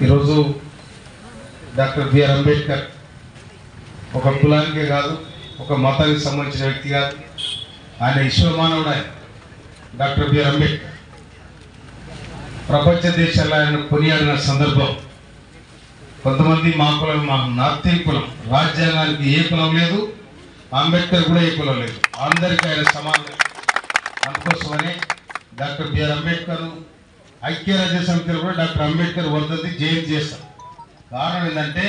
ఈరోజు doctor BR Ambedkar ఒక కులానికే కాదు, ఒక మతానికి సంబంధించిన వ్యక్తి కాదు, ఆయన విశ్వమానవుడు. ఆయన డాక్టర్ బిఆర్ అంబేద్కర్ ప్రపంచ దేశాల్లో ఆయన కొనియాడిన సందర్భం. కొంతమంది మా కులం, మా నార్తీ కులం, రాజ్యాంగానికి ఏ కులం లేదు, అంబేద్కర్ కూడా ఏ కులం లేదు, అందరికీ ఆయన సమానం. అందుకోసమని డాక్టర్ బిఆర్ అంబేద్కర్ ఐక్యరాజ్య సమితిలో కూడా డాక్టర్ అంబేద్కర్ వర్ధంతి జయంతి చేస్తాం. కారణం ఏంటంటే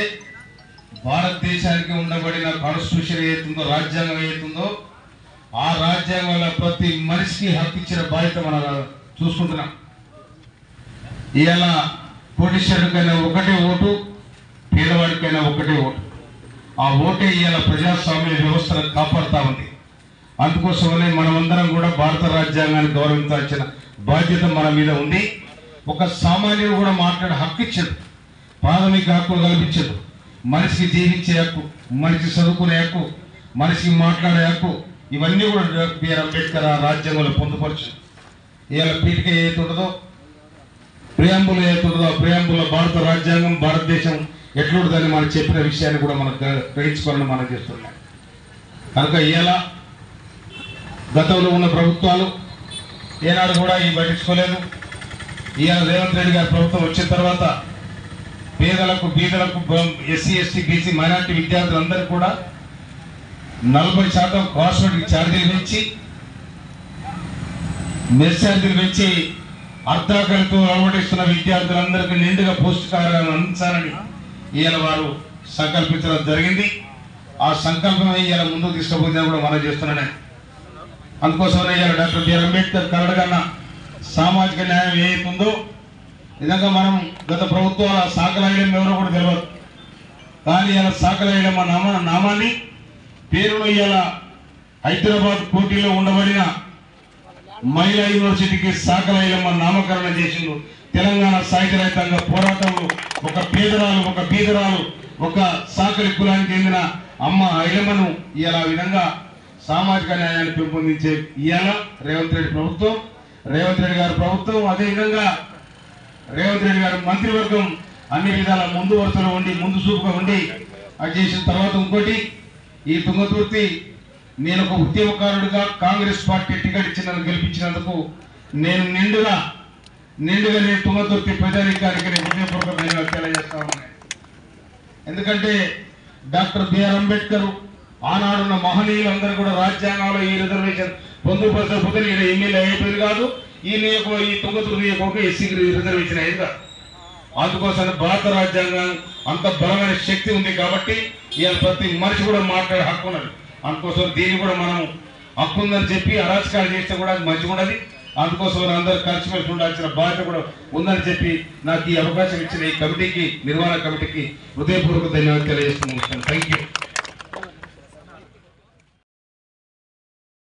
భారతదేశానికి ఉండబడిన కాన్స్టిట్యూషన్ ఏతుందో, రాజ్యాంగం ఏతుందో, ఆ రాజ్యాంగంలో ప్రతి మనిషికి హక్కు ఇచ్చిన బాధ్యత మనం చూసుకుంటున్నాం. ఇవాళ కోటీశ్వరుడికైనా ఒకటే ఓటు, పేదవాడికైనా ఒకటే ఓటు. ఆ ఓటే ఇవాళ ప్రజాస్వామ్య వ్యవస్థను కాపాడుతూ ఉంది. అందుకోసమనే మనమందరం కూడా భారత రాజ్యాంగాన్ని గౌరవించాల్సిన బాధ్యత మన మీద ఉంది. ఒక సామాన్యుడు కూడా మాట్లాడే హక్కు ఇచ్చాడు, ప్రాథమిక హక్కులు కల్పించాడు. మనిషికి జీవించే హక్కు, మనిషికి చదువుకునే హక్కు, మనిషికి మాట్లాడే హక్కు, ఇవన్నీ కూడా బిఆర్ అంబేద్కర్ ఆ రాజ్యాంగంలో పొందుపరచు. ఇవాళ పీఠిక ఏదైతే ఉంటుందో, ప్రియాంబుల్ ఏదైతే ఉంటుందో, ప్రియాంబుల్లో భారత రాజ్యాంగం, భారతదేశం ఎట్లుంటుందని మనం చెప్పిన విషయాన్ని కూడా మనం గ్రహించుకోవాలని మనం చేస్తున్నాం. కనుక ఇవాళ గతంలో ఉన్న ప్రభుత్వాలు ఏనాడు కూడా ఈ పట్టించుకోలేదు. ఇవాళ రేవంత్ రెడ్డి గారి ప్రభుత్వం వచ్చిన తర్వాత పేదలకు, బీదలకు, ఎస్సీ, ఎస్టీ, బీసీ, మైనార్టీ విద్యార్థులందరూ కూడా 40% కాస్మెటిక్ ఛార్జీలు పెంచి, మెస్ ఛార్జీలు పెంచి అర్ధాకలితో అలవడిస్తున్న విద్యార్థులందరికీ నిండుగా పౌష్టికాహారాన్ని అందించాలని ఇవాళ వారు సంకల్పించడం జరిగింది. ఆ సంకల్పమే ఇవాళ ముందుకు తీసుకుపోతుందని కూడా మనం చేస్తున్నానే. అందుకోసమే ఇవాళ డాక్టర్ బిఆర్ అంబేద్కర్ కలడగన్న సామాజిక న్యాయం ఏదైతుందో, నిజంగా మనం గత ప్రభుత్వాల సాకలైలం ఎవరో కూడా తెలియదు. కానీ ఇలా సాకలైలం నామాన్ని, పేరును ఇలా హైదరాబాద్ పోటీలో ఉండబడిన మహిళా యూనివర్సిటీకి సాకలైలమ్మ నామకరణం చేసిండు. తెలంగాణ సాహిత్య రైతాంగ పోరాటంలో ఒక పేదరాలు, ఒక బీదరాలు, ఒక సాకలి కులానికి చెందిన అమ్మ ఐలమ్మను ఇలా విధంగా సామాజిక న్యాయాన్ని పెంపొందించే ఇవాళ రేవంత్ రెడ్డి ప్రభుత్వం, రేవంత్ రెడ్డి గారి ప్రభుత్వం, అదేవిధంగా రేవంత్ రెడ్డి గారి మంత్రివర్గం అన్ని విధాల ముందు వరుసలో ఉండి, ముందు చూపుగా ఉండి అది చేసిన తర్వాత ఇంకోటి, ఈ తుంగతుర్తి నేను ఒక ఉద్యమకారుడిగా కాంగ్రెస్ పార్టీ టికెట్ ఇచ్చి నన్ను గెలిపించినందుకు నేను నిండుగా నేను తుంగతుర్తి ప్రజానీకానికి నేను హృదయపూర్వక ధన్యవాదాలు తెలియజేస్తా ఉన్నాను. ఎందుకంటే డాక్టర్ బిఆర్ అంబేద్కర్ ఆనాడున్న మహనీయులందరూ కూడా రాజ్యాంగంలో ఈ రిజర్వేషన్ పొందుపరచకపోతే నేను ఎమ్మెల్యే అయిపోయింది కాదు, ఈ తుంగతుర్తి నియోజకవర్గం ఎస్సీకి రిజర్వేషన్ అయింది కాదు. అందుకోసం భారత రాజ్యాంగం అంత బలమైన శక్తి ఉంది కాబట్టి ఇవాళ ప్రతి మనిషి కూడా మాట్లాడే హక్కు ఉన్నది. అందుకోసం దీన్ని కూడా మనం హక్కు ఉందని చెప్పి అరాచకాలు చేస్తే కూడా అది మంచిగా ఉన్నది. అందుకోసం అందరూ కలిసిమెలిసి ఉండాల్సిన బాధ్యత కూడా ఉందని చెప్పి నాకు ఈ అవకాశం ఇచ్చిన ఈ కమిటీకి, నిర్వహణ కమిటీకి హృదయపూర్వక ధన్యవాదాలు తెలియజేస్తున్నాను. Thank you.